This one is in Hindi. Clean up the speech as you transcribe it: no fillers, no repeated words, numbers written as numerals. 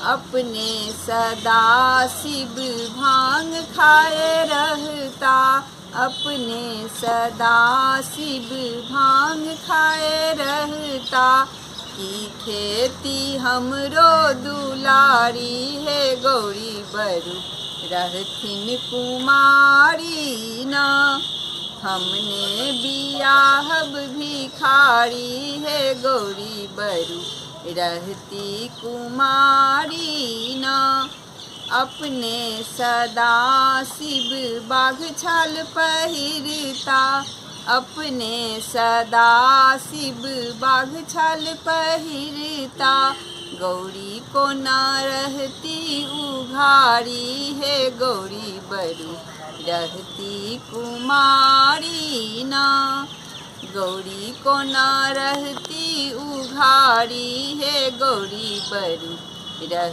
अपने सदा शिव भांग खाए रहता, अपने सदा शिव भांग खाए रहता। की खेती हमरो दुलारी है गौरी बरु रहथिन कुमारी न। हमने बियाहब भिखारी है गौरी बरु रहती कुमारी न। अपने सदा शिव बाघ छाल पहिरता, अपने सदा शिव बाघ छाल पहिरता। गौरी को न रहती उघारी है गौरी बरु रहती कुमारी न। गौरी को न रहती उघारी है गौरी बरु